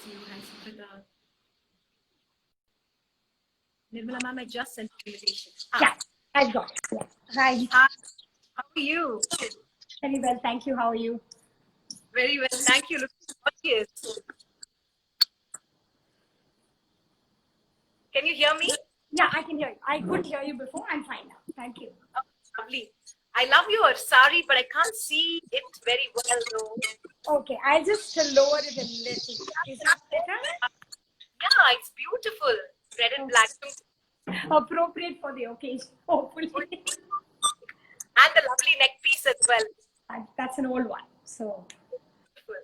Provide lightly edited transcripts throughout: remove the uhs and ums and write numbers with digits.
You. Hi, Suprita. Nirmala ma'am, I just sent an invitation. Yeah, I've got it. Yeah. Hi. Hi. How are you? Very well, thank you. How are you? Very well, thank you. Looking gorgeous. Can you hear me? Yeah, I can hear you. I could hear you before. I'm fine now. Thank you. Oh, lovely. I love your sari, but I can't see it very well though. Okay, I'll just lower it a little. Is that better? Yeah, it's beautiful. Red and black. Appropriate for the occasion, hopefully. And the lovely neck piece as well. That's an old one. So,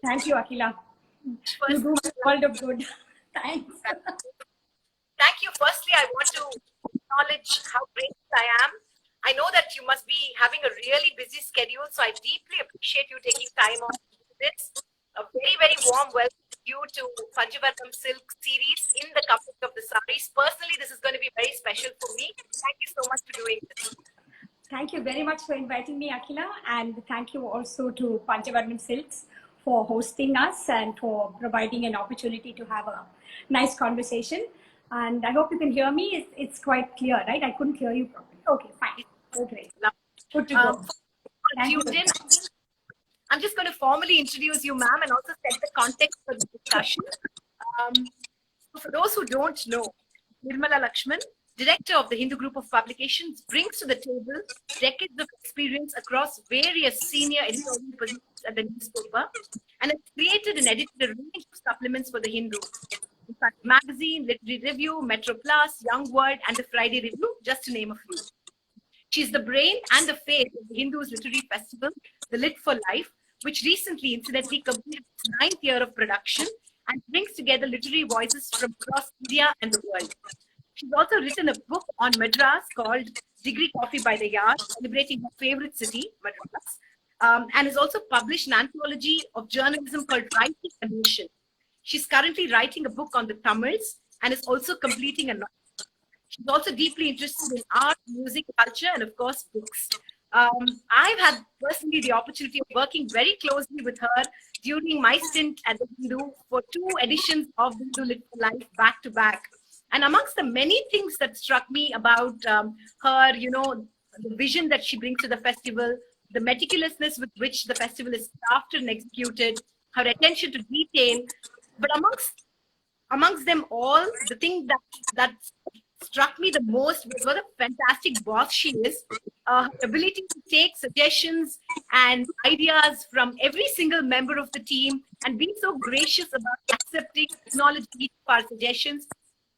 thank you, Akhila. You do a world of good. Thanks. Thank you. Firstly, I want to acknowledge how grateful I am. I know that you must be having a really busy schedule, so I deeply appreciate you taking time on this. A very, very warm welcome to you to Panjavarnam Silk series in the coverage of the sarees. Personally, this is going to be very special for me. Thank you so much for doing this. Thank you very much for inviting me, Akhila, and thank you also to Panjavarnam Silks for hosting us and for providing an opportunity to have a nice conversation. And I hope you can hear me. It's quite clear, right? I couldn't hear you properly. Okay, fine. Okay, good to go. Thank you. I'm just going to formally introduce you, ma'am, and also set the context for the discussion. So for those who don't know, Nirmala Lakshman, director of the Hindu Group of Publications, brings to the table decades of experience across various senior editorial positions at the newspaper and has created and edited a range of supplements for the Hindu. In fact, magazine, literary review, Metro Plus, Young World, and the Friday Review, just to name a few. She's the brain and the face of the Hindus Literary Festival, The Lit for Life, which recently, incidentally, completed its 9th year of production and brings together literary voices from across India and the world. She's also written a book on Madras called Degree Coffee by the Yard, celebrating her favorite city, Madras, and has also published an anthology of journalism called Writing a Nation. She's currently writing a book on the Tamils and is also completing a novel. She's also deeply interested in art, music, culture, and of course, books. I've had personally the opportunity of working very closely with her during my stint at the Hindu for 2 editions of Hindu Lit for Life back to back. And amongst the many things that struck me about her, you know, the vision that she brings to the festival, the meticulousness with which the festival is crafted and executed, her attention to detail, but amongst them all, the thing that struck me the most was what a fantastic boss she is. Her ability to take suggestions and ideas from every single member of the team and being so gracious about accepting, acknowledging each of our suggestions.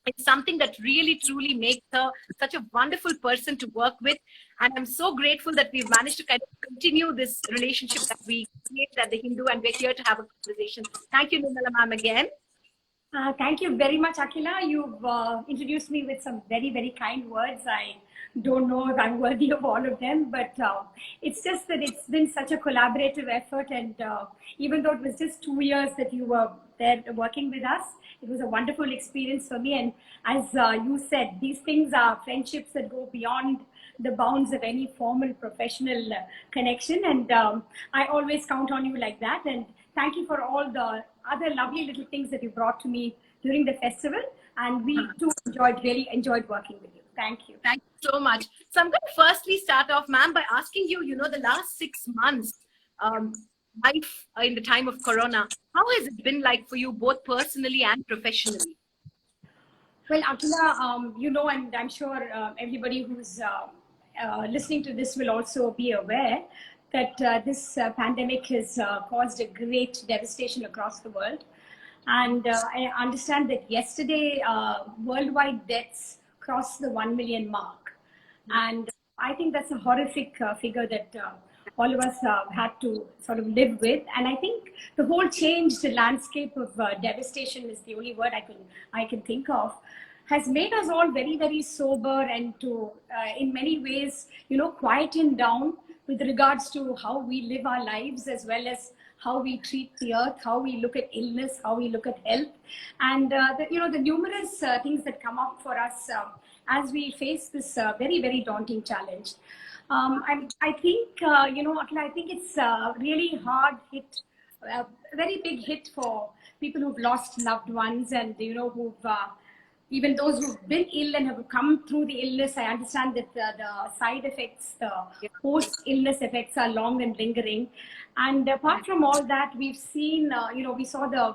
It's something that really, truly makes her such a wonderful person to work with. And I'm so grateful that we've managed to kind of continue this relationship that we created at the Hindu, and we're here to have a conversation. Thank you, Nirmala ma'am, again. Thank you very much, Akhila. You've introduced me with some very, very kind words. I don't know if I'm worthy of all of them, but it's just that it's been such a collaborative effort. And even though it was just 2 years that you were there working with us, it was a wonderful experience for me. And as you said, these things are friendships that go beyond the bounds of any formal professional connection. And I always count on you like that. And thank you for all the other lovely little things that you brought to me during the festival. And we too really enjoyed working with you. Thank you. Thank you so much. So I'm going to firstly start off, ma'am, by asking you, you know, the last 6 months, life in the time of Corona, how has it been like for you, both personally and professionally? Well, Akhila, you know, and I'm sure everybody who's listening to this will also be aware that this pandemic has caused a great devastation across the world. And I understand that yesterday, worldwide deaths crossed the 1 million mark. And I think that's a horrific figure that all of us had to sort of live with. And I think the whole changed landscape of devastation is the only word I can think of, has made us all very, very sober and to, in many ways, you know, quieten down with regards to how we live our lives, as well as how we treat the earth, how we look at illness, how we look at health, and the numerous things that come up for us as we face this very, very daunting challenge. I think, Akhila, I think it's really hard hit, a very big hit for people who've lost loved ones, and who've even those who've been ill and have come through the illness. I understand that the side effects, the post-illness effects, are long and lingering. And apart from all that, we've seen, we saw the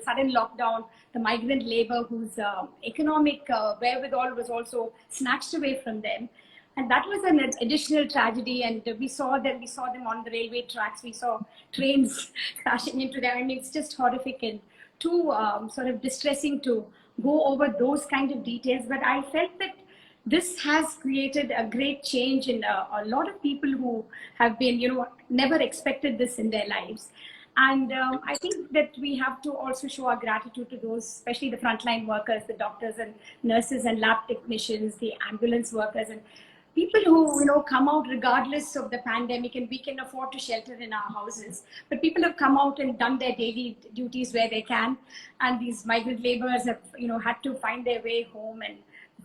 sudden lockdown, the migrant labor whose economic wherewithal was also snatched away from them. And that was an additional tragedy. And we saw them on the railway tracks. We saw trains crashing into them. I mean, it's just horrific and too sort of distressing to go over those kind of details. But I felt that this has created a great change in a lot of people who have been, never expected this in their lives. And I think that we have to also show our gratitude to those, especially the frontline workers, the doctors and nurses and lab technicians, the ambulance workers, and people who come out regardless of the pandemic. And we can afford to shelter in our houses, but people have come out and done their daily duties where they can. And these migrant laborers have had to find their way home, and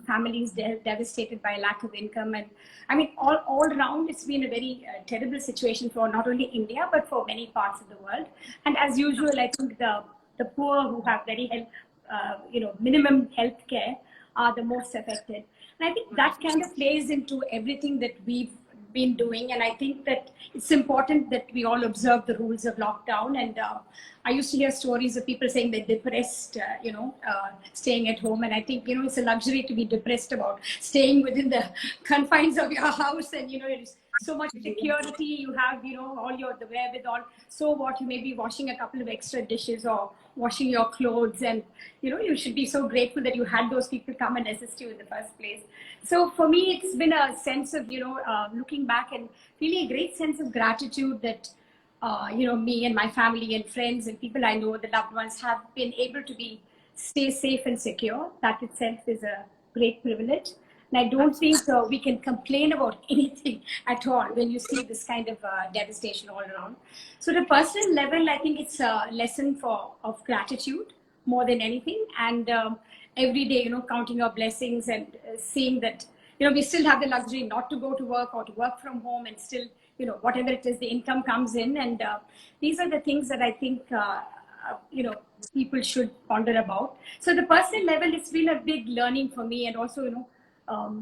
families devastated by lack of income. And I mean, all around, it's been a very terrible situation for not only India, but for many parts of the world. And as usual, I think the poor who have very minimum health care are the most affected. And I think that kind of plays into everything that we've been doing. And I think that it's important that we all observe the rules of lockdown. And I used to hear stories of people saying they're depressed, staying at home. And I think, it's a luxury to be depressed about staying within the confines of your house. And, there's so much security, you have, all the wherewithal. So what, you may be washing a couple of extra dishes or washing your clothes, and, you should be so grateful that you had those people come and assist you in the first place. So for me, it's been a sense of, looking back and feeling a great sense of gratitude that, me and my family and friends and people I know, the loved ones, have been able to stay safe and secure. That itself is a great privilege. And I don't think we can complain about anything at all when you see this kind of devastation all around. So at a personal level, I think it's a lesson of gratitude more than anything. And every day, counting our blessings and seeing that, we still have the luxury not to go to work or to work from home, and still, whatever it is, the income comes in. And these are the things that I think, people should ponder about. So the personal level, it's been a big learning for me, and also,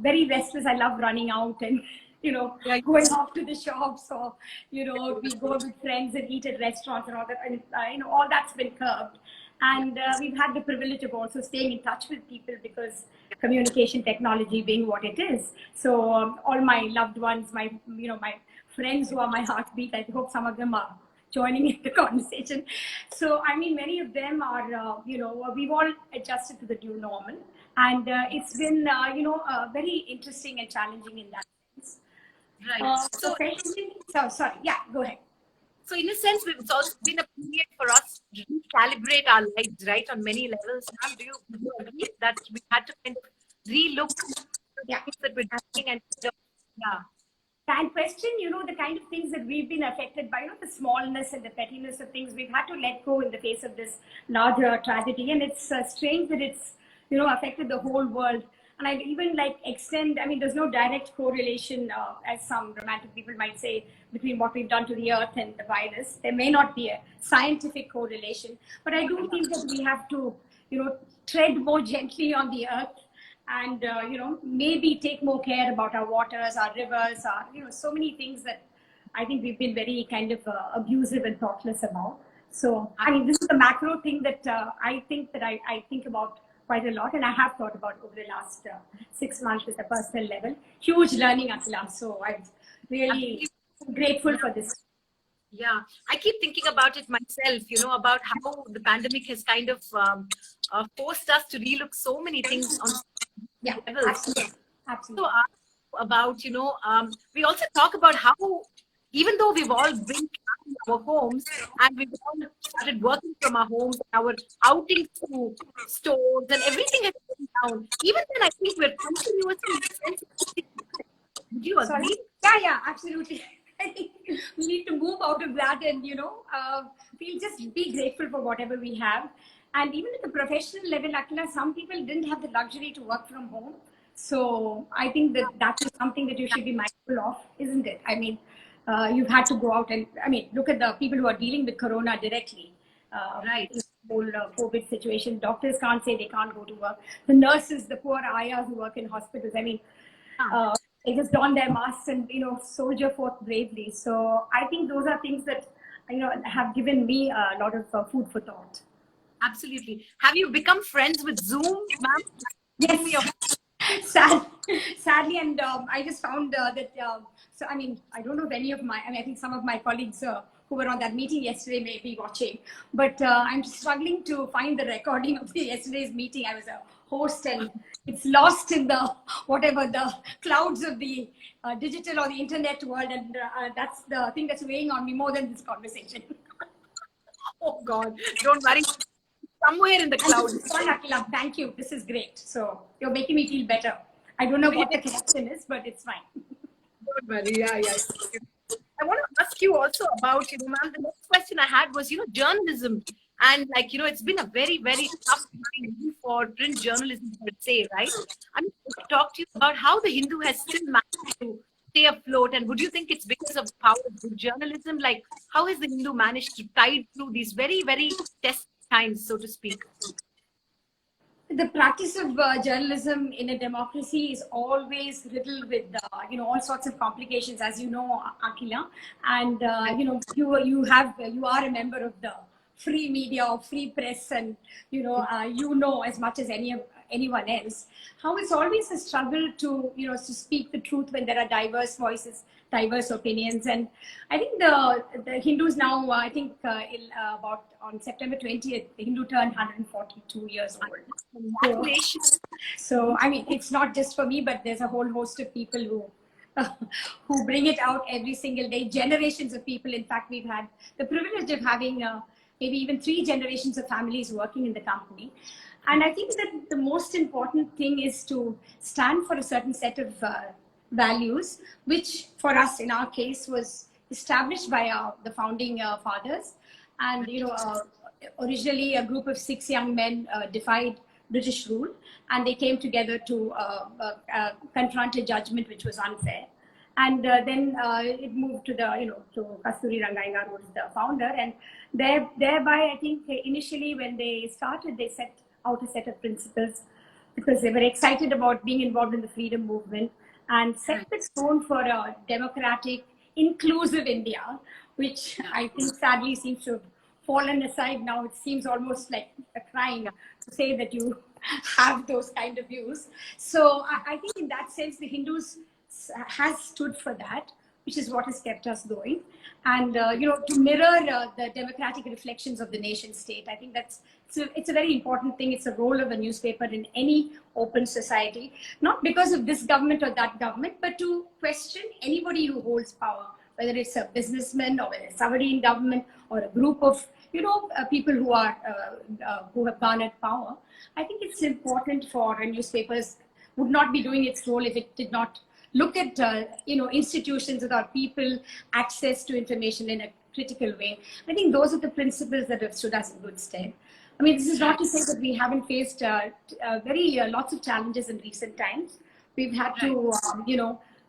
very restless. I love running out and, going off to the shops, or, we go with friends and eat at restaurants and all that. And, all that's been curbed. And we've had the privilege of also staying in touch with people, because communication technology being what it is. So all my loved ones, my friends who are my heartbeat, I hope some of them are joining in the conversation. So, I mean, many of them are, we've all adjusted to the new normal. And it's been, very interesting and challenging in that sense. Right. So, sorry. Yeah, go ahead. So in a sense, it's also been a period for us to recalibrate our lives, right, on many levels. Ma'am, do you agree that we had to kind of re-look at things that we're doing and And question, the kind of things that we've been affected by, the smallness and the pettiness of things, we've had to let go in the face of this larger tragedy. And it's strange that it's, affected the whole world. And I even extend, there's no direct correlation, as some romantic people might say, between what we've done to the earth and the virus. There may not be a scientific correlation, but I do think that we have to, tread more gently on the earth, and, maybe take more care about our waters, our rivers, our, so many things that I think we've been very kind of abusive and thoughtless about. So, this is the macro thing that I think that I think about quite a lot, and I have thought about over the last 6 months at a personal level. Huge learning, Akhila. So I'm really grateful for this. Yeah, I keep thinking about it myself, about how the pandemic has kind of forced us to relook so many things on levels. Absolutely. So about, we also talk about how, even though we've all been in our homes and we've all started working from our homes, our outings to stores and everything has gone down, even then I think we're continuously sensitive. Would you agree? Sorry? Yeah, absolutely. I think we need to move out of that and, we'll just be grateful for whatever we have. And even at the professional level, Akhila, some people didn't have the luxury to work from home. So I think that is something that you should be mindful of, isn't it? You've had to go out and, look at the people who are dealing with corona directly. Right. whole COVID situation. Doctors can't say they can't go to work. The nurses, the poor ayahs who work in hospitals, I mean, they just don their masks and, soldier forth bravely. So I think those are things that, have given me a lot of food for thought. Absolutely. Have you become friends with Zoom, ma'am? Yes. Sadly, and I just found that, so I mean, I don't know if any of I think some of my colleagues who were on that meeting yesterday may be watching, but I'm struggling to find the recording of yesterday's meeting. I was a host and it's lost in the clouds of the digital or the internet world, and that's the thing that's weighing on me more than this conversation. Oh God, don't worry. Somewhere in the clouds. Akhila, thank you. This is great. So you're making me feel better. I don't know what the connection is, but it's fine. Don't worry. Yeah. I want to ask you also about, ma'am, the next question I had was, journalism. And it's been a very, very tough time for print journalism, I would say, right? I'm going to talk to you about how the Hindu has still managed to stay afloat. And would you think it's because of the power of good journalism? Like, how has the Hindu managed to tide through these very, very testing times, so to speak? The practice of journalism in a democracy is always riddled with all sorts of complications, as you know, Akhila, and you are a member of the free media or free press, and as much as anyone else how it's always a struggle to to speak the truth when there are diverse voices, diverse opinions. And I think the Hindus now, I think about on September 20th, the Hindu turned 142 years old. So I mean, it's not just for me, but there's a whole host of people who bring it out every single day. Generations of people. In fact, we've had the privilege of having maybe even 3 generations of families working in the company. And I think that the most important thing is to stand for a certain set of values, which for us in our case was established by the founding fathers. And originally a group of 6 young men defied British rule, and they came together to confront a judgment which was unfair. And then it moved to to Kasturi Rangaiah, who was the founder, and thereby I think initially when they started, they set out a set of principles because they were excited about being involved in the freedom movement and set the tone for a democratic, inclusive India, which I think sadly seems to have fallen aside now. It seems almost like a crime to say that you have those kind of views. So I think in that sense, the Hindus has stood for that, which is what has kept us going. And to mirror the democratic reflections of the nation state, I think it's a very important thing. It's a role of a newspaper in any open society, not because of this government or that government, but to question anybody who holds power, whether it's a businessman or whether it's somebody in government or a group of people who have garnered power. I think it's important for newspapers would not be doing its role if it did not look at institutions that are people access to information in a critical way. I think those are the principles that have stood us in good stead. I mean, this is not to say that we haven't faced lots of challenges in recent times. We've had to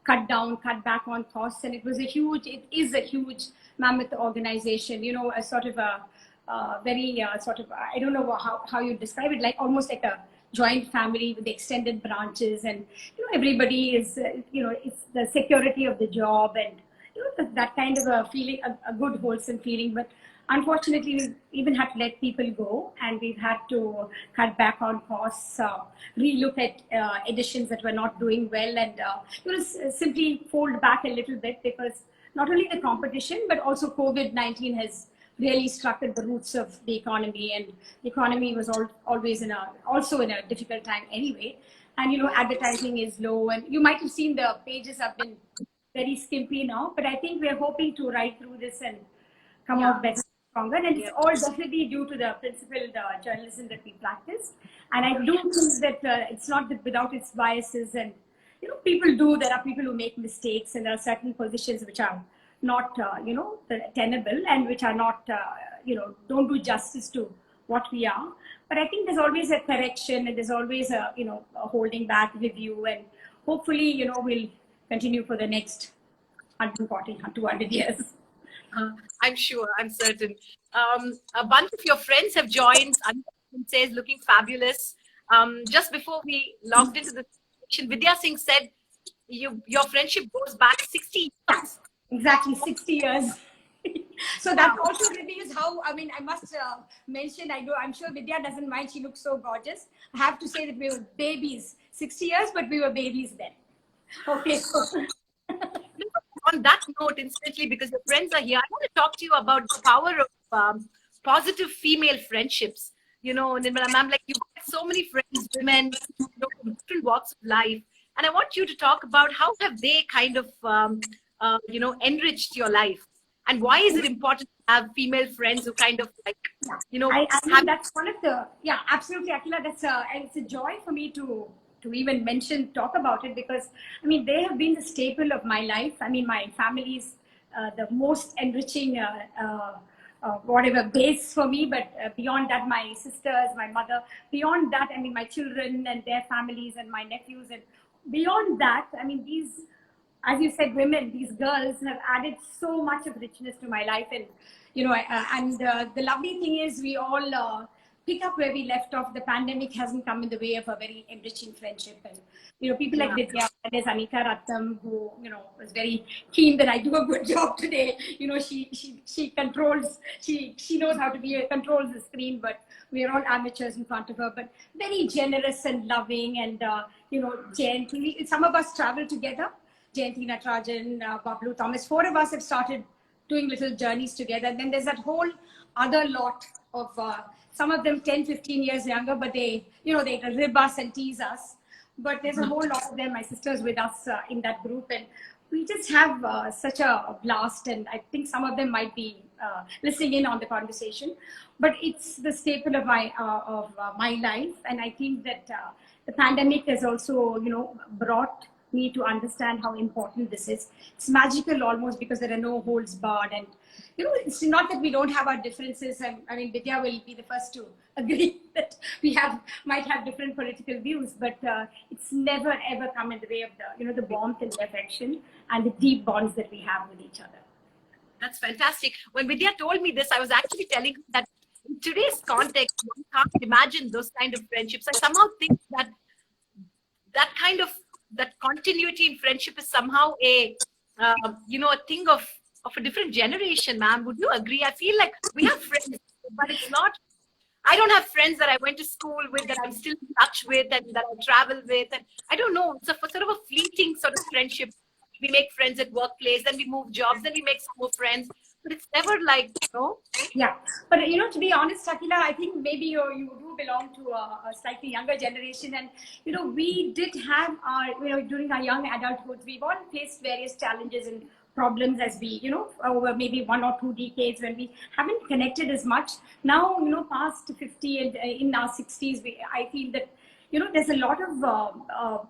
cut back on costs, and it is a huge mammoth organization. A sort of a very I don't know how you describe it, like almost like a joint family with extended branches, and everybody is it's the security of the job, and that kind of a feeling, a good wholesome feeling. But unfortunately, we even had to let people go, and we've had to cut back on costs, relook at editions that were not doing well, and simply fold back a little bit, because not only the competition but also COVID-19 has really struck at the roots of the economy, and the economy was always also in a difficult time anyway. And advertising is low, and you might have seen the pages have been very skimpy now, but I think we're hoping to ride through this and come out better, stronger. And it's all definitely due to the principled journalism that we practice. And I do think that it's not that without its biases, and there are people who make mistakes, and there are certain positions which are not tenable, and which are not don't do justice to what we are. But I think there's always a correction, and there's always a holding back review, and hopefully we'll continue for the next 140, 200 years. I'm sure, I'm certain. A bunch of your friends have joined. Anand says, looking fabulous. Just before we logged into the session, Vidya Singh said, your friendship goes back 60 Yeah, years. exactly 60 years. So that also reveals how, I mean, I must mention, I'm sure Vidya doesn't mind, she looks so gorgeous. I have to say that we were babies, 60 years, but we were babies then. Okay, so On that note, instantly, because your friends are here, I want to talk to you about the power of positive female friendships. Nirmala ma'am, like you've got so many friends, women, from different walks of life. And I want you to talk about how have they kind of, enriched your life? And why is it important to have female friends who kind of like, yeah, you know, I have mean that's one of the, yeah, absolutely, Akhila. And it's a joy for me to even talk about it, because I mean they have been the staple of my life. I mean my family is the most enriching whatever base for me. But beyond that, my sisters, my mother. Beyond that, I mean my children and their families and my nephews, and beyond that, I mean these, as you said, women, these girls have added so much of richness to my life. And the lovely thing is we all pick up where we left off. The pandemic hasn't come in the way of a very enriching friendship. And people like yeah, Vidya, and there's Anika Rattam, who was very keen that I do a good job today. She controls, she knows how to controls the screen, but we are all amateurs in front of her, but very generous and loving. And Jayanti, some of us travel together. Jayanti Natarajan, Bablu Thomas, four of us have started doing little journeys together. And then there's that whole other lot of some of them 10, 15 years younger, but they rib us and tease us. But there's a whole lot of them, my sisters, with us in that group. And we just have such a blast. And I think some of them might be listening in on the conversation. But it's the staple of my life. And I think that the pandemic has also, brought me to understand how important this is. It's magical almost, because there are no holds barred. And it's not that we don't have our differences. I mean Vidya will be the first to agree that we might have different political views, but it's never ever come in the way of the the warmth and the affection and the deep bonds that we have with each other. that's fantastic. When Vidya told me this, I was actually telling her that in today's context, one can't imagine those kind of friendships. I somehow think that continuity in friendship is somehow a thing of a different generation, ma'am. Would you agree? I feel like we have friends, but it's not. I don't have friends that I went to school with, that I'm still in touch with, and that I travel with. And I don't know. It's sort of a fleeting sort of friendship. We make friends at workplace, then we move jobs, then we make some more friends. But it's never like, Yeah, but to be honest, Akhila, I think maybe you do belong to a slightly younger generation. And we did have our during our young adulthood, we've all faced various challenges and problems as we over maybe 1 or 2 decades, when we haven't connected as much. Now past 50 and in our 60s, I feel that there's a lot of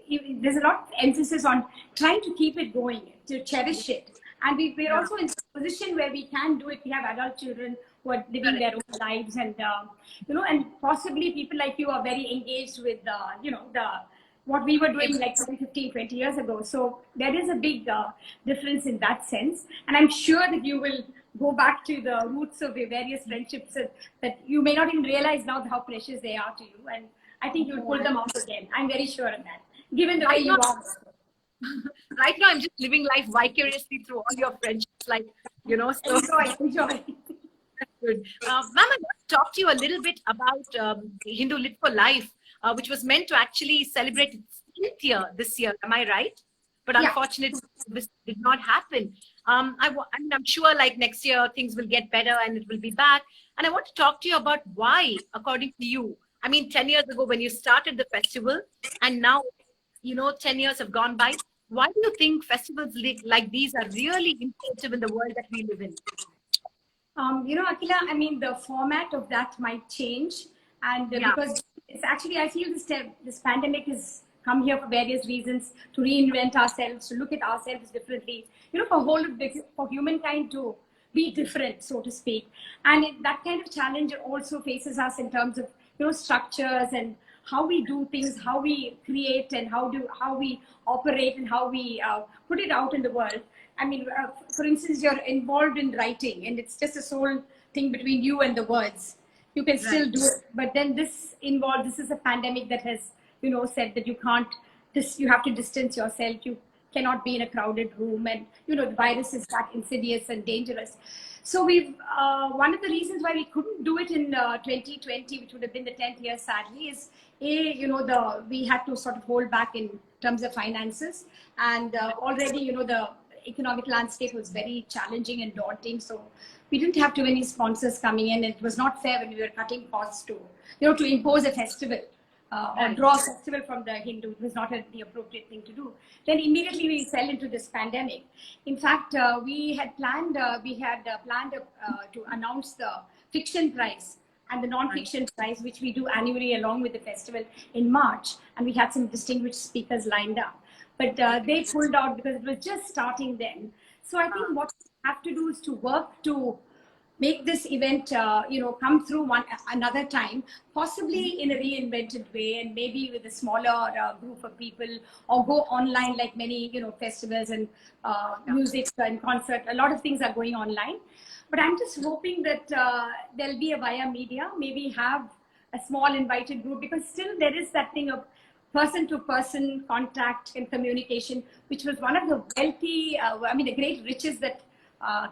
there's a lot of emphasis on trying to keep it going, to cherish it. And we're also in a position where we can do it. We have adult children who are living their own lives, and and possibly people like you are very engaged with what we were doing like 10, 15, 20 years ago. So there is a big difference in that sense. And I'm sure that you will go back to the roots of your various friendships that you may not even realize now how precious they are to you. And I think you'll pull them out again. I'm very sure of that, given the way you are. Right now, I'm just living life vicariously through all your friendships, like, so. Enjoy. Good. Ma'am, I want to talk to you a little bit about the Hindu Lit for Life, which was meant to actually celebrate its 10th year this year. Am I right? But unfortunately, this did not happen. I'm sure like next year, things will get better and it will be back. And I want to talk to you about why, according to you, 10 years ago when you started the festival, and now, 10 years have gone by. Why do you think festivals like these are really important in the world that we live in? Akhila, the format of that might change. And because it's actually, I feel this pandemic has come here for various reasons, to reinvent ourselves, to look at ourselves differently, for humankind to be different, so to speak. And that kind of challenge also faces us in terms of, structures and how we do things, how we create, and how we operate, and how we put it out in the world. I mean, for instance, you're involved in writing, and it's just a sole thing between you and the words. You can still do it, but then this is a pandemic that has, said that you can't. You have to distance yourself. You cannot be in a crowded room, and the virus is that insidious and dangerous. So we've one of the reasons why we couldn't do it in 2020, which would have been the 10th year, sadly, is we had to sort of hold back in terms of finances, and already the economic landscape was very challenging and daunting. So we didn't have too many sponsors coming in. It was not fair when we were cutting costs to impose a festival. Or draw a festival from the Hindu. It was not the appropriate thing to do. Then immediately we fell into this pandemic. In fact, we had planned to announce the fiction prize and the non-fiction prize, which we do annually along with the festival in March. And we had some distinguished speakers lined up. But they pulled out because it was just starting then. So I think what we have to do is to work to make this event, come through another time, possibly in a reinvented way, and maybe with a smaller group of people, or go online like many, festivals and music and concert. A lot of things are going online, but I'm just hoping that there'll be a via media, maybe have a small invited group, because still there is that thing of person-to-person contact and communication, which was one of the the great riches that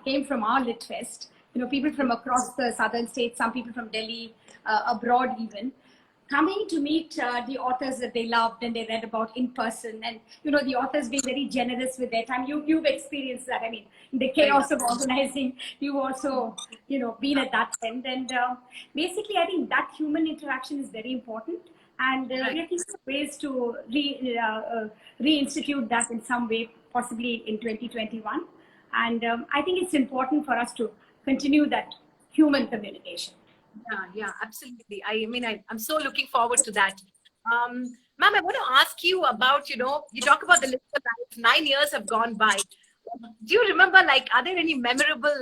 came from our Lit Fest. People from across the southern states, some people from Delhi, abroad even, coming to meet the authors that they loved and they read about in person. And, the authors being very generous with their time. You've experienced that. I mean, the chaos of organizing, you've also, been at that end. And basically, I think that human interaction is very important. And we are thinking of ways to reinstitute that in some way, possibly in 2021. And I think it's important for us to continue that human communication. Yeah, absolutely. I'm so looking forward to that. Ma'am, I want to ask you about, you talk about the list of 9 years have gone by. Do you remember, are there any memorable,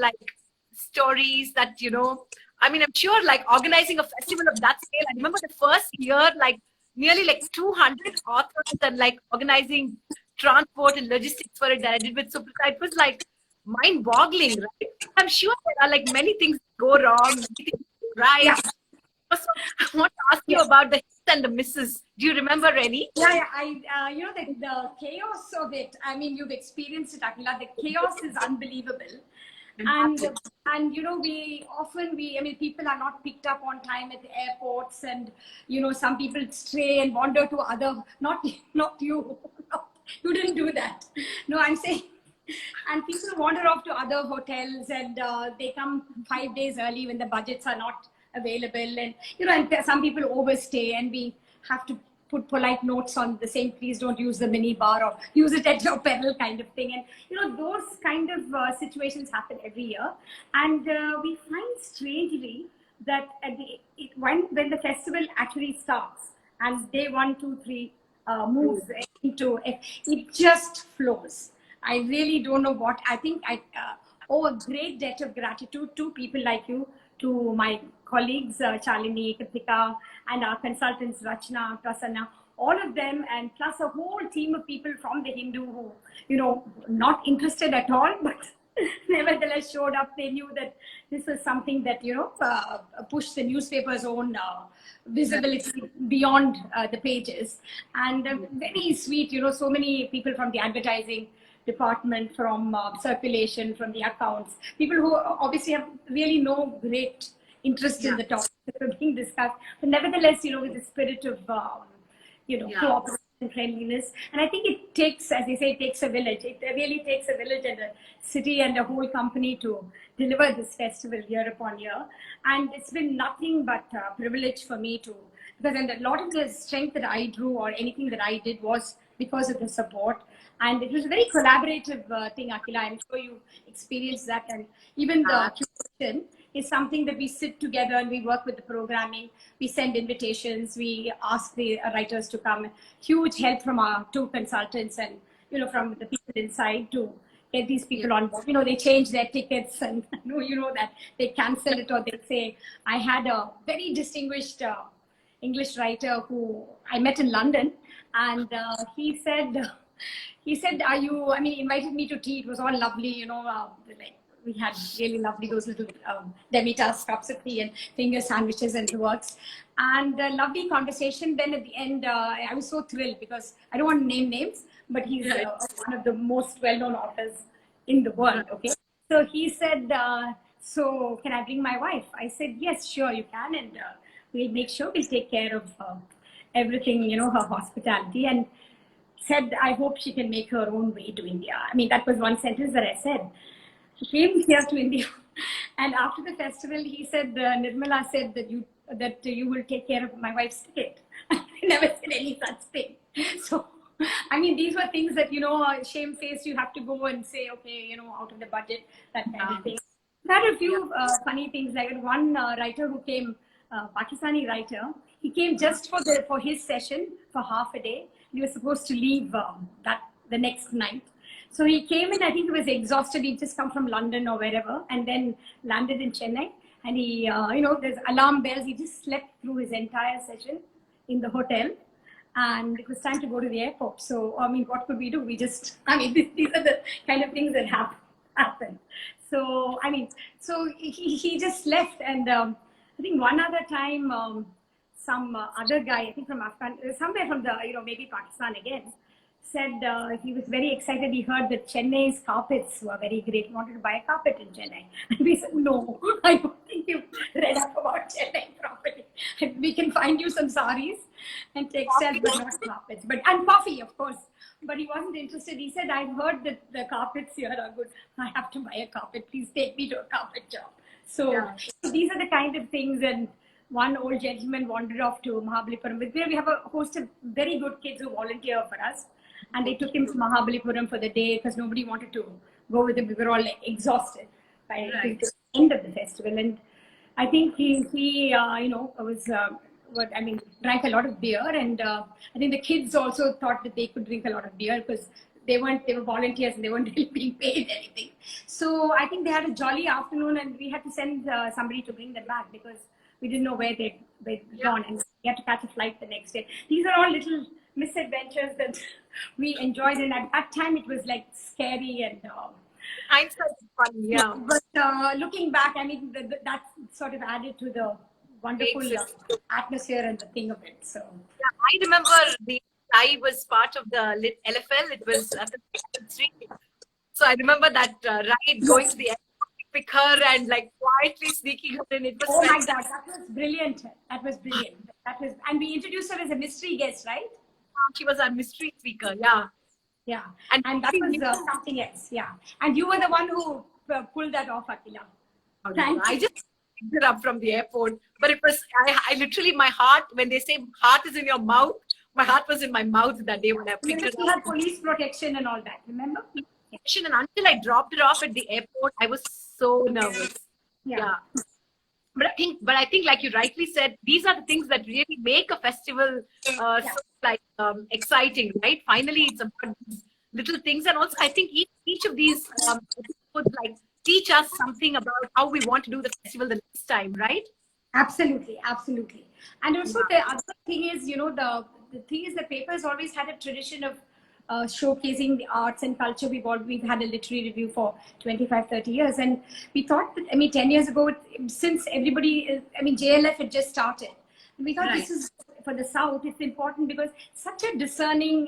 stories that, I'm sure, organizing a festival of that scale. I remember the first year, nearly 200 authors and organizing transport and logistics for it that I did with Suprita. It was mind-boggling, right? I'm sure there are many things go wrong, many things go right. Yeah. So I want to ask you about the hits and the misses. Do you remember any? Yeah. The chaos of it. I mean, you've experienced it, Akhila. The chaos is unbelievable. And people are not picked up on time at the airports, and some people stray and wander to other. Not you. You didn't do that. No, I'm saying. And people wander off to other hotels, and they come 5 days early when the budgets are not available. And, and some people overstay, and we have to put polite notes on the saying, please don't use the mini bar or use it at your peril kind of thing. And, those kind of situations happen every year. And we find strangely that when the festival actually starts, as day 1, 2, 3 moves into it, it just flows. I really don't know what. I think I owe a great debt of gratitude to people like you, to my colleagues, Shalini, Kritika, and our consultants, Rachna, Prasanna, all of them, and plus a whole team of people from the Hindu who, not interested at all, but nevertheless showed up. They knew that this was something that, pushed the newspaper's own visibility beyond the pages. And very sweet, so many people from the advertising department, from circulation, from the accounts, people who obviously have really no great interest in the topics that are being discussed, but nevertheless, with the spirit of, cooperation and friendliness. And I think it takes, as they say, it takes a village. It really takes a village and a city and a whole company to deliver this festival year upon year. And it's been nothing but a privilege for me because a lot of the strength that I drew or anything that I did was because of the support. And it was a very collaborative thing, Akhila. I'm sure you experienced that. And even the curation is something that we sit together and we work with the programming. We send invitations. We ask the writers to come. Huge help from our 2 consultants and, from the people inside to get these people on board. They change their tickets and, that they cancel it, or they say, I had a very distinguished English writer who I met in London, and he said, "Are you?" I mean, he invited me to tea. It was all lovely, like we had really lovely those little demi-tasse cups of tea and finger sandwiches and the works, and a lovely conversation. Then at the end, I was so thrilled because I don't want to name names, but he's one of the most well-known authors in the world. Okay, so he said, "So can I bring my wife?" I said, "Yes, sure, you can, and we'll make sure we'll take care of everything, her hospitality." And said, "I hope she can make her own way to India." I mean, that was one sentence that I said. He came here to India, and after the festival, he said, "Nirmala said that you will take care of my wife's ticket." I never said any such thing. So, I mean, these were things that shamefaced. You have to go and say, okay, out of the budget, that kind of thing. There are a few funny things. Like one writer who came, Pakistani writer, he came just for his session for half a day. He was supposed to leave the next night. So he came in, I think he was exhausted. He'd just come from London or wherever, and then landed in Chennai. And he, there's alarm bells. He just slept through his entire session in the hotel. And it was time to go to the airport. So, I mean, what could we do? These are the kind of things that happen. So, I mean, so he just left. And I think one other time, some other guy, I think from somewhere from the, maybe Pakistan again, said he was very excited. He heard that Chennai's carpets were very great. He wanted to buy a carpet in Chennai. And we said, "No, I don't think you've read up about Chennai properly. We can find you some sarees and textiles, but not carpets. And coffee, of course." But he wasn't interested. He said, "I've heard that the carpets here are good. I have to buy a carpet. Please take me to a carpet shop." So these are the kind of things. And one old gentleman wandered off to Mahabalipuram. We have a host of very good kids who volunteer for us. And they took him to Mahabalipuram for the day because nobody wanted to go with him. We were all exhausted by the end of the festival. And I think he drank a lot of beer. And I think the kids also thought that they could drink a lot of beer because they were volunteers and they weren't really being paid anything. So I think they had a jolly afternoon, and we had to send somebody to bring them back because we didn't know where they'd gone, and we had to catch a flight the next day. These are all little misadventures that we enjoyed, and at that time it was like scary and hindsight is fun, yeah. But looking back, I mean, that sort of added to the wonderful atmosphere and the thing of it. So I remember I was part of the LFL. It was at the street. So I remember that ride going to the airport, pick her and like quietly sneaking her in. It was my God, that was brilliant. And we introduced her as a mystery guest, right? She was our mystery speaker, yeah. Yeah, and that was something else, yeah. And you were the one who pulled that off, Akhila. I just picked her up from the airport. But it was, I literally, my heart, when they say heart is in your mouth, my heart was in my mouth that day when I picked her up. You had police protection and all that, remember? And until I dropped her off at the airport, I was so nervous. Yeah. But I think, like you rightly said, these are the things that really make a festival exciting, right? Finally, it's about these little things, and also I think each of these would teach us something about how we want to do the festival the next time, right? Absolutely. And also the other thing is, the thing is, the paper has always had a tradition of showcasing the arts and culture. We've had a literary review for 25-30 years, and we thought that 10 years ago, since JLF had just started, we thought this is for the South. It's important because such a discerning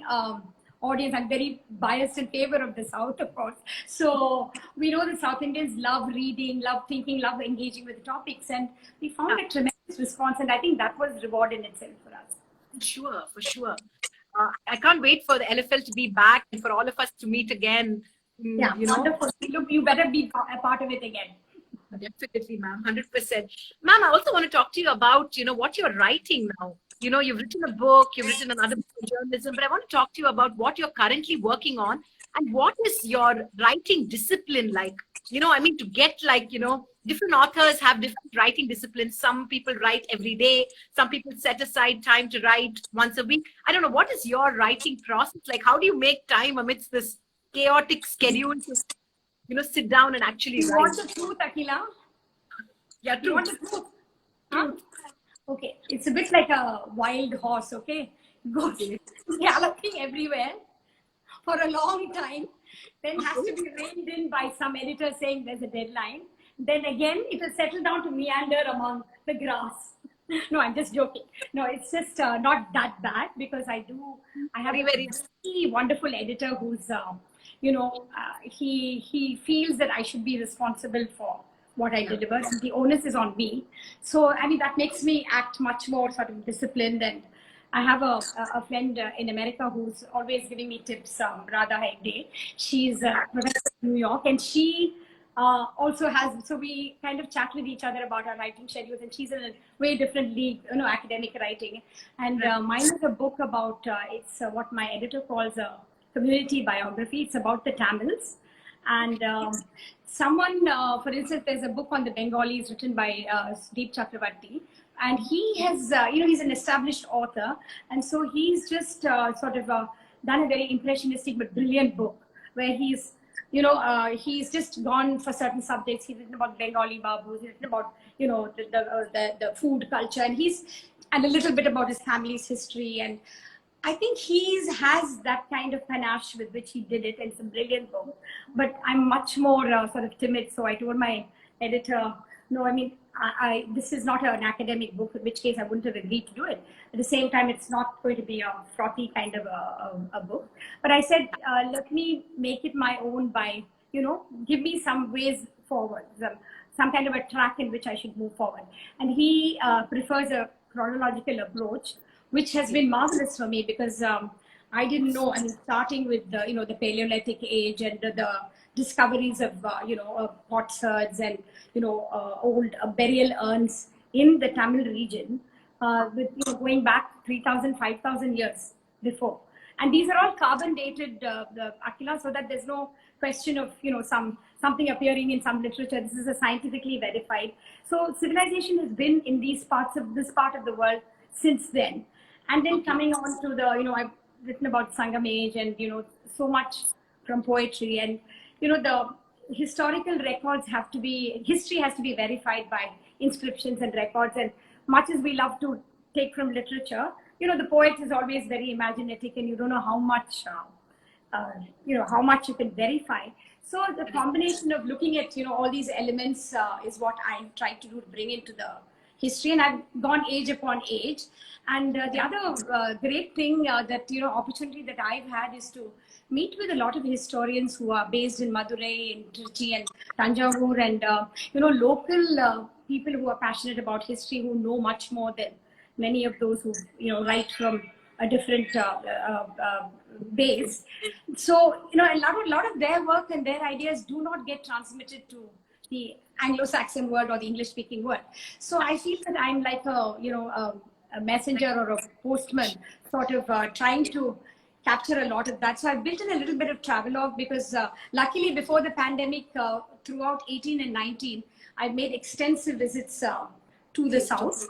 audience. I'm very biased in favor of the South, of course. So we know the South Indians love reading, love thinking, love engaging with the topics, and we found a tremendous response, and I think that was reward in itself for us. For sure. I can't wait for the LFL to be back and for all of us to meet again. Yeah, wonderful. You better be a part of it again. Definitely, ma'am, 100%. Ma'am, I also want to talk to you about, what you're writing now. You've written a book, you've written another book on journalism, but I want to talk to you about what you're currently working on and what is your writing discipline like? To get different authors have different writing disciplines. Some people write every day. Some people set aside time to write once a week. I don't know. What is your writing process like? How do you make time amidst this chaotic schedule to, sit down and actually write? You want the truth, Akhila? Yeah, truth. You want the truth? Huh? Okay, it's a bit like a wild horse, okay? Goes galloping everywhere for a long time, then has to be reined in by some editor saying there's a deadline. Then again, it will settle down to meander among the grass. No, I'm just joking. No, it's just not that bad because I have Very, a very very wonderful editor who's, he feels that I should be responsible for what I deliver. And the onus is on me. So, I mean, that makes me act much more sort of disciplined. And I have a friend in America who's always giving me tips, Radha Hegde. She's a professor in New York, and she also has, so we kind of chat with each other about our writing schedules, and she's in a way different league, academic writing. And mine is a book about, it's what my editor calls a community biography. It's about the Tamils. And someone, for instance, there's a book on the Bengalis written by Deep Chakravarti. And he has, he's an established author. And so he's just sort of done a very impressionistic but brilliant book where he's, he's just gone for certain subjects. He's written about Bengali Babus, he's written about, the food culture, and a little bit about his family's history. And I think has that kind of panache with which he did it, and it's a brilliant book. But I'm much more sort of timid, so I told my editor, no, I mean, this is not an academic book, in which case I wouldn't have agreed to do it. At the same time, it's not going to be a frothy kind of a book. But I said, let me make it my own by, give me some ways forward, some kind of a track in which I should move forward. And he prefers a chronological approach, which has been marvelous for me because I didn't know. I mean, starting with the the Paleolithic age and the discoveries of potsherds and old burial urns in the Tamil region, with going back 3,000, 5,000 years before. And these are all carbon dated, the Akhila, so that there's no question of something appearing in some literature. This is a scientifically verified. So civilization has been in this part of the world since then. And then coming on to the, I've written about Sangam age and, so much from poetry. And, the historical records history has to be verified by inscriptions and records. And much as we love to take from literature, the poet is always very imaginative and you don't know how much, how much you can verify. So the combination of looking at, all these elements is what I try to do to bring into the history, and I've gone age upon age. And the other great thing that opportunity that I've had is to meet with a lot of historians who are based in Madurai, in Trichy and Panjavarnam, and local people who are passionate about history, who know much more than many of those who write from a different base. So a lot of their work and their ideas do not get transmitted to the Anglo-Saxon world or the English-speaking world. So I feel that I'm like a messenger or a postman, sort of trying to capture a lot of that. So I've built in a little bit of travelogue because luckily before the pandemic, throughout 18 and 19, I've made extensive visits to the south.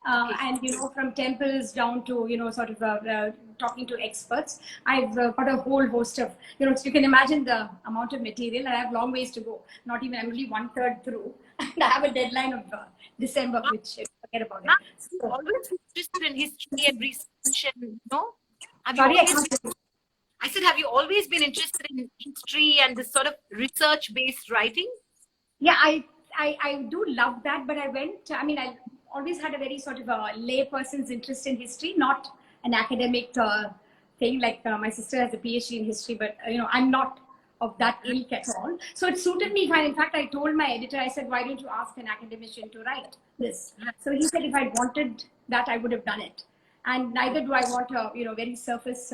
And from temples down to sort of talking to experts. I've got a whole host of so you can imagine the amount of material. I have long ways to go. Not even, I'm only 1/3 through, and I have a deadline of December, which forget about it. So, always interested in history and research, and I said, have you always been interested in history and this sort of research-based writing? Yeah, I do love that, but I always had a very sort of a lay person's interest in history, not an academic thing. Like my sister has a PhD in history, but I'm not of that ilk at all. So it suited me fine. In fact, I told my editor, I said, why don't you ask an academician to write this? So he said, if I wanted that, I would have done it. And neither do I want a very surface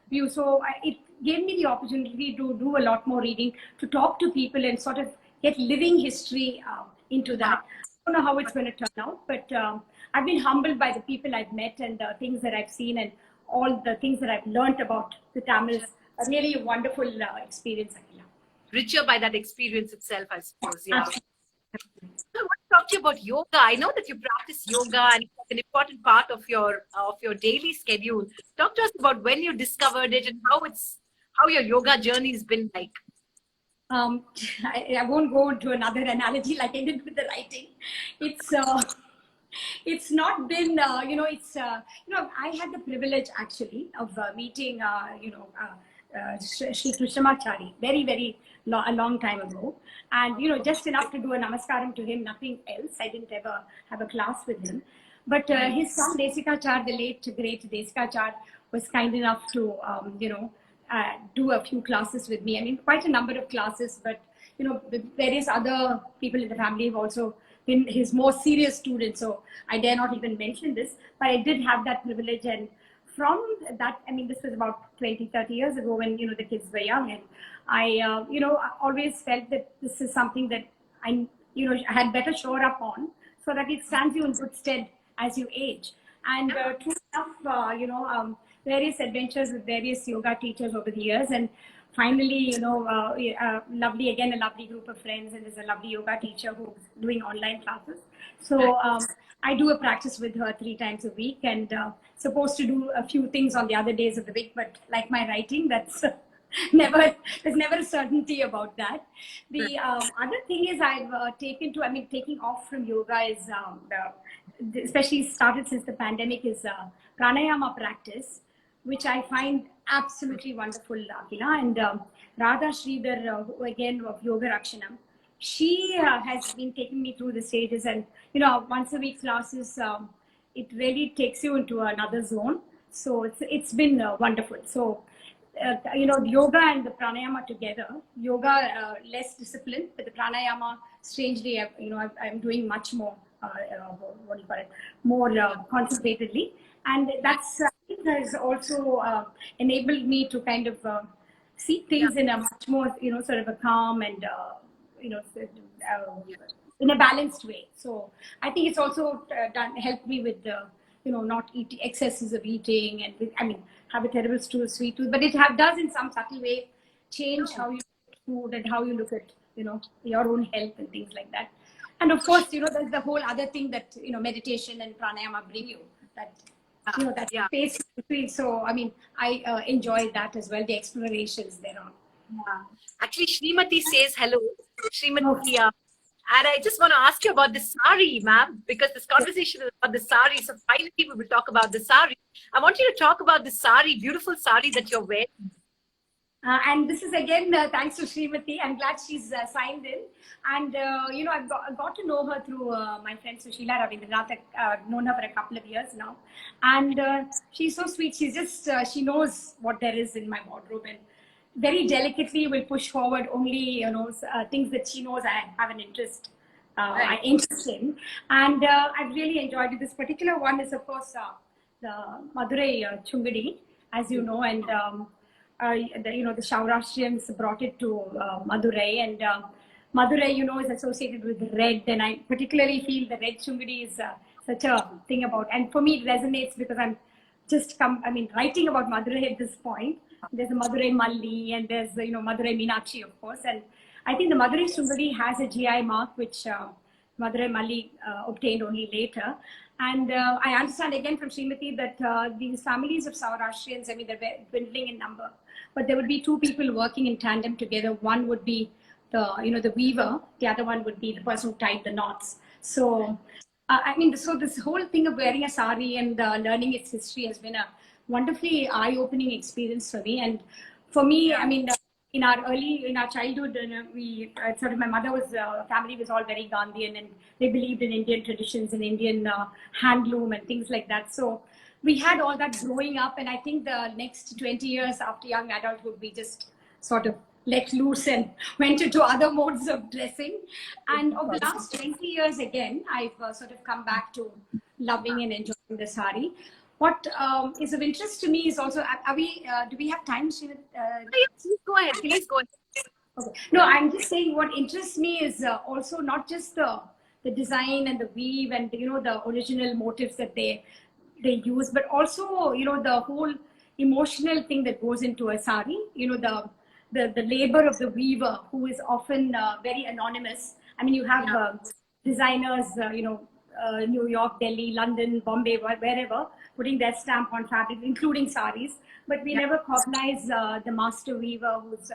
view. So it gave me the opportunity to do a lot more reading, to talk to people and sort of get living history into that. I don't know how it's going to turn out, but I've been humbled by the people I've met and the things that I've seen and all the things that I've learned about the Tamils. A really wonderful experience, Akhila. Richer by that experience itself, I suppose. Yeah. I want to talk to you about yoga. I know that you practice yoga and it's an important part of your daily schedule. Talk to us about when you discovered it and how your yoga journey has been like. I won't go into another analogy like I did with the writing. It's It's not been, I had the privilege actually of meeting, Shri Krishnamurthy very, very a long time ago. And, just enough to do a namaskaram to him, nothing else. I didn't ever have a class with him. But his son, Desikachar, the late, great Desikachar, was kind enough to, do a few classes with me. I mean, quite a number of classes, but, the various other people in the family have also been his more serious students. So I dare not even mention this, but I did have that privilege. And from that, I mean, this was about 20, 30 years ago when, the kids were young. And I, I always felt that this is something that I had better shore up on so that it stands you in good stead as you age. And true enough, various adventures with various yoga teachers over the years. And finally, a lovely group of friends, and there's a lovely yoga teacher who's doing online classes. So I do a practice with her 3 times a week, and supposed to do a few things on the other days of the week, but like my writing, that's there's never a certainty about that. The other thing is taking off from yoga is, especially started since the pandemic, is pranayama practice, which I find absolutely wonderful, Akhila. And Radha Sridhar, who again of Yoga Rakshanam, she has been taking me through the stages, and once a week classes, it really takes you into another zone. So it's been wonderful. So yoga and the pranayama together. Yoga less disciplined, but the pranayama, strangely, I'm doing much more. What do you call it? More concentratedly, and that's has also enabled me to kind of see things in a much more sort of a calm and in a balanced way. So I think it's also helped me with not eating excesses of eating, and have a terrible sweet tooth, but it does in some subtle way change how you look at food and how you look at your own health and things like that. And of course, there's the whole other thing that meditation and pranayama bring you, that that space between. So I enjoy that as well, the explorations thereon. Actually, Srimati says hello. Srimati, and I just want to ask you about the Saree, ma'am, because this conversation is about the Saree. So finally, we will talk about the Saree. I want you to talk about the Saree, beautiful Saree that you're wearing. And this is again thanks to Srimati. I'm glad she's signed in. And I've got to know her through my friend Sushila Ravindranath. I've known her for a couple of years now, and she's so sweet. She's just she knows what there is in my wardrobe, and very delicately will push forward only things that she knows I have an interest in. And I've really enjoyed it. This particular one is, of course, the Madurai Chungadi, as you know, and the Saurashtrians brought it to Madurai, and Madurai, is associated with red, and I particularly feel the red Chungadi is such a thing about, and for me it resonates because I'm just writing about Madurai at this point. There's a Madurai Malli, and there's Madurai Meenakshi, of course, and I think the Madurai Chungadi has a GI mark, which Madurai Malli obtained only later. And I understand again from Srimati that these families of Saurashtrians, they're dwindling in number, but there would be 2 people working in tandem together. One would be the weaver, the other one would be the person who tied the knots. So, so this whole thing of wearing a sari and learning its history has been a wonderfully eye-opening experience for me. And for me, in our childhood, my mother family was all very Gandhian, and they believed in Indian traditions and Indian handloom and things like that. So we had all that growing up, and I think the next 20 years after young adulthood, we just sort of let loose and went into other modes of dressing. And over the last 20 years, again, I've sort of come back to loving and enjoying the sari. What is of interest to me is also, do we have time? Please go ahead. Please go ahead. Okay. No, I'm just saying what interests me is also not just the design and the weave and the original motifs that they use, but also the whole emotional thing that goes into a sari. The labor of the weaver, who is often very anonymous. You have designers, New York, Delhi, London, Bombay, wherever, putting their stamp on fabric, including saris. But we never cognize the master weaver, who's,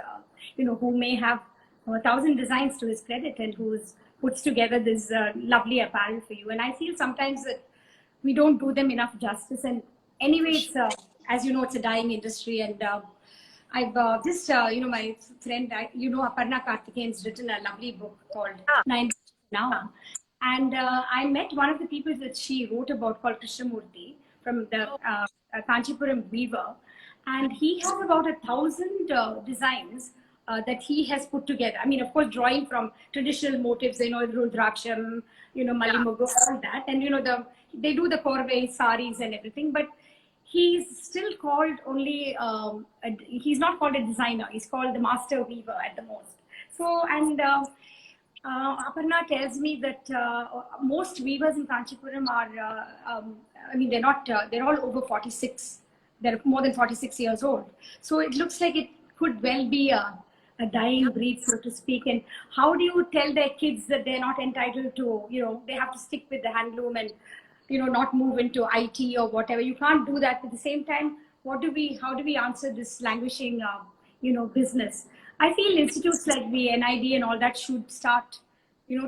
who may have 1,000 designs to his credit, and who's puts together this lovely apparel for you. And I feel sometimes that we don't do them enough justice. And anyway, it's as you know, it's a dying industry. And I've just, my friend, Aparna Karthikeyan's written a lovely book called Nine Now. And I met one of the people that she wrote about called Krishnamurthy from the Kanchipuram weaver. And he has about 1,000 designs that he has put together. I mean, of course, drawing from traditional motifs, Rudraksham, Malimugu, all that. And, they do the Korve saris and everything. But he's still called only, he's not called a designer. He's called the master weaver at the most. So, and Aparna tells me that most weavers in Kanchipuram are, they're not, they're all over 46. They're more than 46 years old. So it looks like it could well be a dying breed, so to speak. And how do you tell their kids that they're not entitled to, they have to stick with the handloom and, not move into IT or whatever? You can't do that. At the same time, how do we answer this languishing, business? I feel institutes like the NID and all that should start,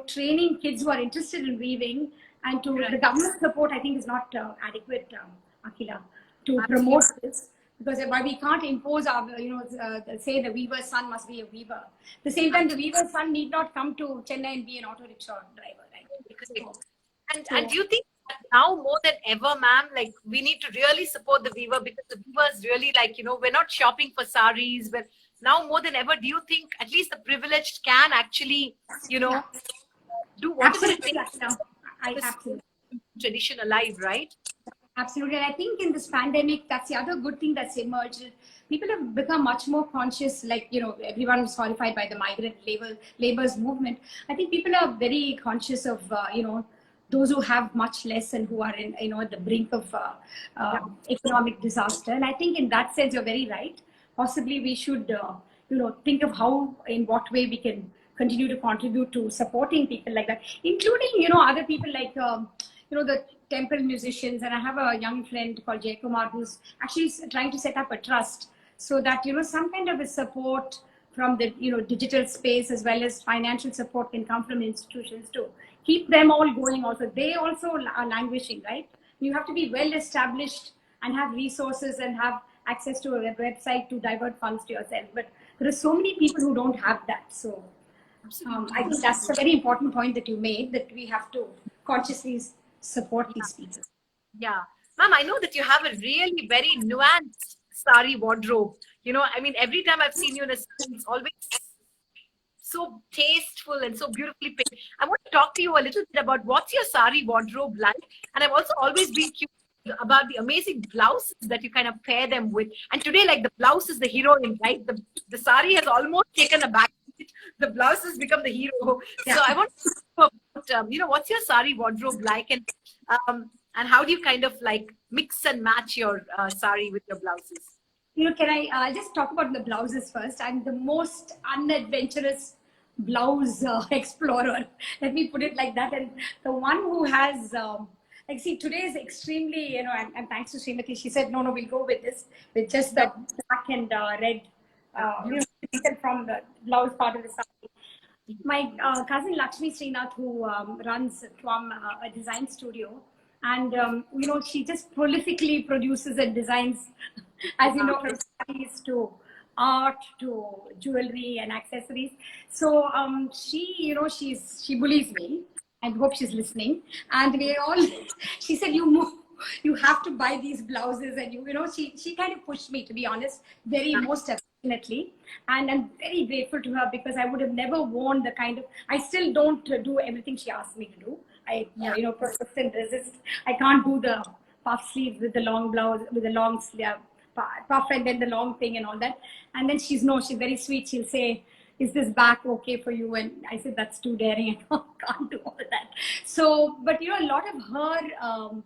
training kids who are interested in weaving, and the government support, I think, is not adequate, Akhila, to promote this, because we can't impose our, say the weaver's son must be a weaver. At the same time, the weaver's son need not come to Chennai and be an auto rickshaw driver, right? And do you think that now more than ever, ma'am, like we need to really support the weaver, because the weavers really, like, we're not shopping for saris, but now more than ever, do you think at least the privileged can actually, do whatever it takes Absolutely. tradition alive, right? Absolutely. And I think in this pandemic, that's the other good thing that's emerged. People have become much more conscious, like, everyone was horrified by the migrant labor's movement. I think people are very conscious of, those who have much less and who are in, at the brink of economic disaster. And I think in that sense, you're very right. Possibly we should, think of how, in what way we can continue to contribute to supporting people like that, including, other people like, the temple musicians. And I have a young friend called Jay Kumar who's actually trying to set up a trust so that, some kind of a support from the, digital space as well as financial support can come from institutions to keep them all going also. They also are languishing, right? You have to be well established and have resources and have access to a website to divert funds to yourself. But there are so many people who don't have that. So I think that's a very important point that you made, that we have to consciously support these people. Yeah. Ma'am, I know that you have a really very nuanced sari wardrobe. Every time I've seen you in a sari, it's always so tasteful and so beautifully picked. I want to talk to you a little bit about what's your sari wardrobe like. And I've also always been curious about the amazing blouses that you kind of pair them with. And today, like, the blouse is the heroine, right? The sari has almost taken a back. The blouse has become the hero. Yeah. So I want to talk about, what's your sari wardrobe like, and how do you kind of like mix and match your sari with your blouses? Can I just talk about the blouses first? I'm the most unadventurous blouse explorer. Let me put it like that. And the one who has, today is extremely, and thanks to Srimati, she said, no, we'll go with this, with just the black and red, from the blouse part of the sari. My cousin Lakshmi Srinath, who runs a design studio, and she just prolifically produces and designs, as you know, from sarees to art to jewelry and accessories. So she bullies me. I hope she's listening. And she said, you have to buy these blouses, and she kind of pushed me, to be honest, most affectionately. And I'm very grateful to her, because I would have never worn the kind of, I still don't do everything she asked me to do. I persist and resist. I can't do the puff sleeves with the long blouse, with the long puff and then the long thing and all that. And then she's very sweet. She'll say, is this back okay for you? And I said, that's too daring. I can't do all that. So, but a lot of her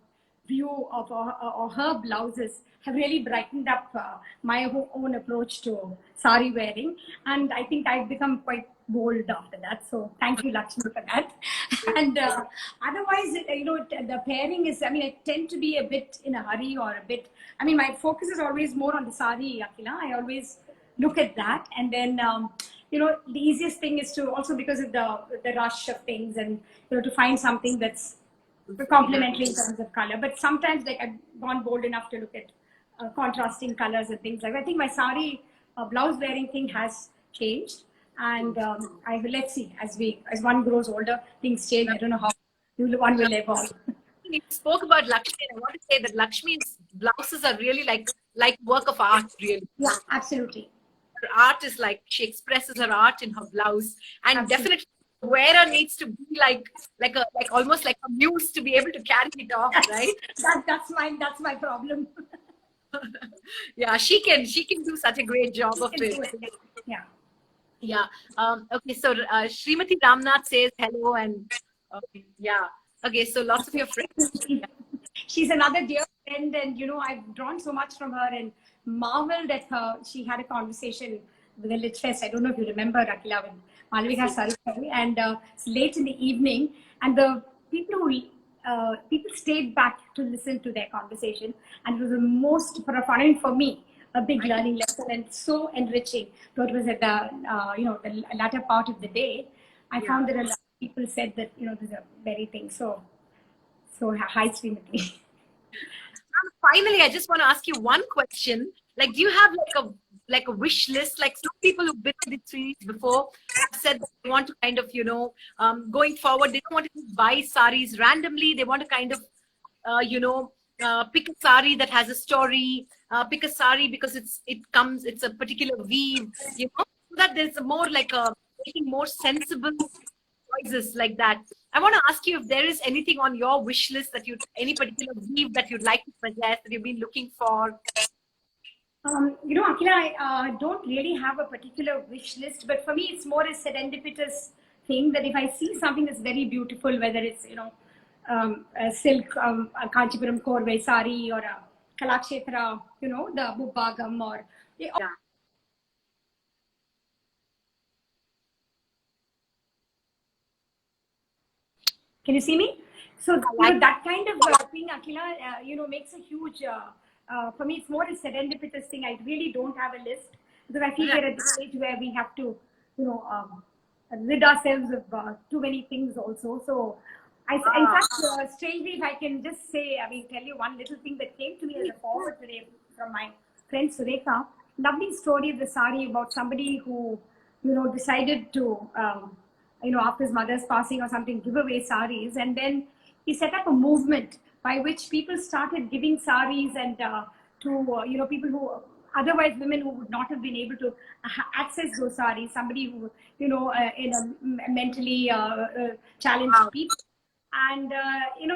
view of or her blouses have really brightened up my own approach to sari wearing. And I think I've become quite bold after that. So thank you, Lakshmi, for that. And otherwise, the pairing is, I tend to be a bit in a hurry or a bit, my focus is always more on the sari, Akhila. I always look at that. And then, the easiest thing is to also, because of the rush of things, and, to find something that's complementary in terms of color. But sometimes, like, I've gone bold enough to look at contrasting colors and things like that. I think my sari blouse wearing thing has changed. And let's see, as one grows older, things change. I don't know how one will evolve. You spoke about Lakshmi, and I want to say that Lakshmi's blouses are really like work of art, really. Yeah, absolutely. Her art is like, she expresses her art in her blouse, and definitely the wearer needs to be like almost like a muse to be able to carry it off, right? That's my problem. Yeah, she can do such a great job of it. Yeah. Yeah. Okay. So Srimati Ramnath says hello, and yeah. Okay. So lots of your friends. Yeah. She's another dear friend, and I've drawn so much from her and marveled at her. She had a conversation with the Lit Fest. I don't know if you remember, Akhila, with Malavika Saree, and it's late in the evening, and the people stayed back to listen to their conversation, and it was the most profound for me. A big learning lesson, and so enriching. So it was at the latter part of the day. I found that a lot of people said that there's a very thing. So high Srimati. Finally, I just want to ask you one question. Like, do you have like a wish list? Like, some people who've been to the series before have said that they want to kind of going forward, they don't want to buy saris randomly. They want to kind of pick a sari that has a story. Pick a sari because it's a particular weave, so that there's a more like making more sensible choices like that. I want to ask you if there is anything on your wish list any particular weave that you'd like to possess, that you've been looking for. Akhila, I don't really have a particular wish list, but for me, it's more a serendipitous thing, that if I see something that's very beautiful, whether it's a silk, a Kanchipuram Korve sari, or a Kalakshetra, the Bhubbagam, or Can you see me? So that kind of thing, Akhila, makes a huge. For me, it's more a serendipitous thing. I really don't have a list, because I feel we're at the stage where we have to, rid ourselves of too many things also. So, in fact, strangely, if I can just say, tell you one little thing that came to me as a forward today from my friend Surekha. Lovely story of the sari about somebody who, decided to, after his mother's passing or something, give away saris, and then he set up a movement by which people started giving saris and to people who otherwise women who would not have been able to access those saris. Somebody who in a mentally challenged people. And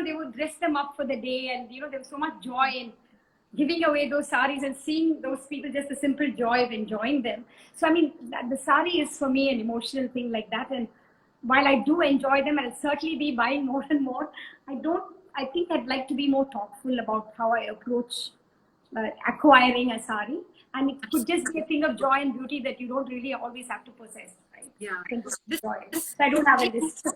they would dress them up for the day, and there was so much joy in giving away those saris and seeing those people, just the simple joy of enjoying them. So the sari is for me an emotional thing like that, and while I do enjoy them, I'll certainly be buying more and more. I think I'd like to be more thoughtful about how I approach acquiring a sari, and it could just be a thing of joy and beauty that you don't really always have to possess, right? Yeah. So I don't have a list.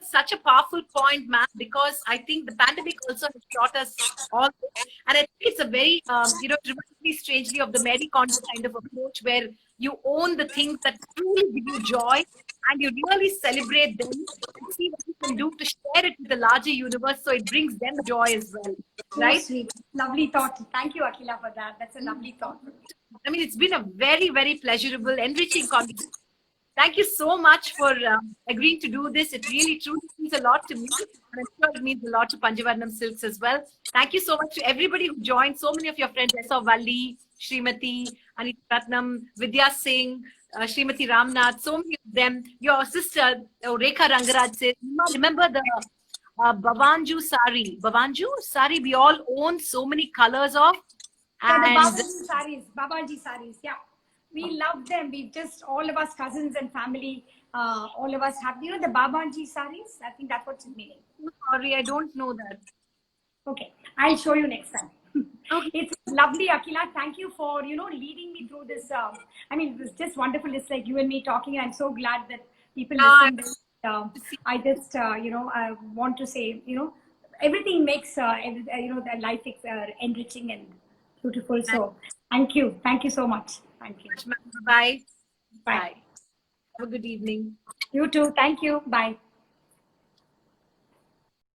Such a powerful point, ma'am, because I think the pandemic also has taught us all this. And I think it's a very, dramatically, strangely, of the Mary Kondo kind of approach, where you own the things that truly give you joy, and you really celebrate them and see what you can do to share it with the larger universe, so it brings them joy as well. Right? So sweet. Lovely thought. Thank you, Akhila, for that. That's a lovely thought. It's been a very, very pleasurable, enriching conversation. Thank you so much for agreeing to do this. It really, truly means a lot to me. And I'm sure it means a lot to Panjavarnam Silks as well. Thank you so much to everybody who joined. So many of your friends. I saw Valli, Srimati, Anita Ratnam, Vidya Singh, Srimati Ramnath, so many of them. Your sister, Rekha Rangaraj, says, remember the Bhavanju Saree. Bhavanju Saree, we all own so many colors of. And the Babaji saris, yeah. We love them. We just, all of us cousins and family, all of us have, the Babaji saris. I think that's what's meaning. Sorry, I don't know that. Okay, I'll show you next time. Okay. It's lovely, Akhila. Thank you for, leading me through this. It was just wonderful. It's like you and me talking. I'm so glad that people listen. I just, I want to say, everything makes, the life enriching and beautiful. So thank you. Thank you so much. Thank you. Bye. Bye. Bye. Have a good evening. You too. Thank you. Bye.